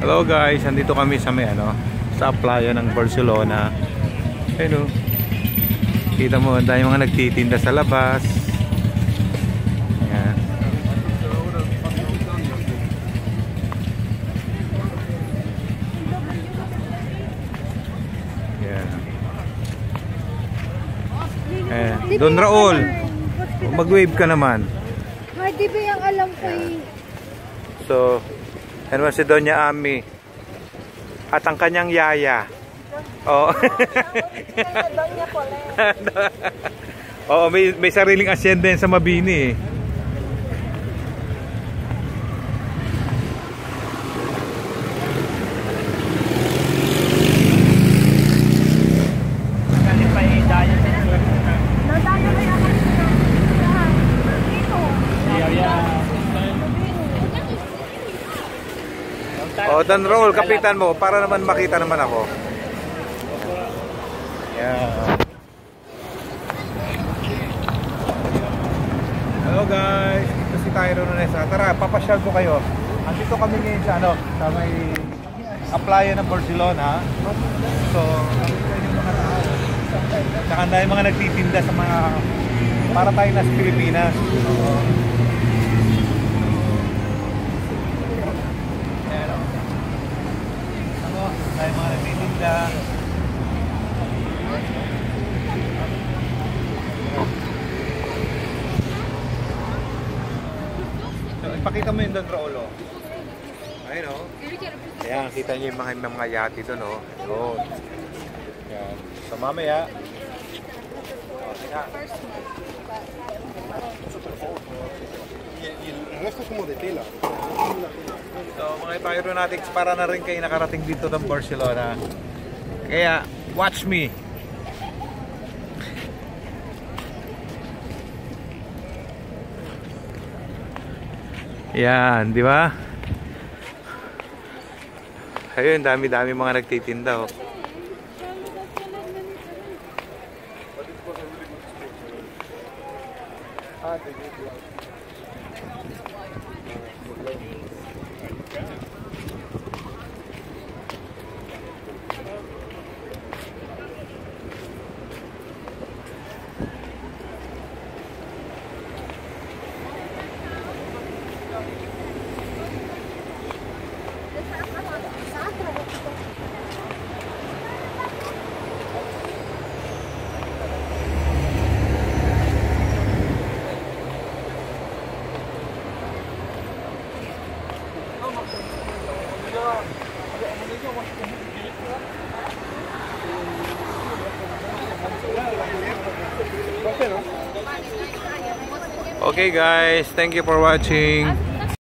Hello guys, andito kami sa may sa playa ng Barcelona. Ayun, kita mo, dahil mga nagtitinda sa labas. Ayan. Ayan. Don Raul, mag-wave ka naman. Ay, di ba yung alam ko eh. So, ano si Doña Ami at ang kanyang yaya. Oh. Oo, may sariling asyenda sa Mabini eh. Oh, Don Raul, kapitan mo para naman makita naman ako. Yeah. Hello guys, ito si Tyron Nunesa. Tara, papasyal ko kayo. Andito kami ngayon sa sa may playa ng Barcelona. So, yung mga saka na yung mga nagtitinda sa mga para tayo nasa Pilipinas. Tayo mga nagtitinda. So, ipakita mo yung Don Raul. Ayun o. Ayan, kita niyo yung mga yati doon o. Doon. Ayan. So mamaya. So mga aeronautics, para na rin kayo nakarating dito ng Barcelona. Kaya watch me. Yan, di ba? Ayun, dami-dami mga nagtitinda oh. Okay guys, thank you for watching.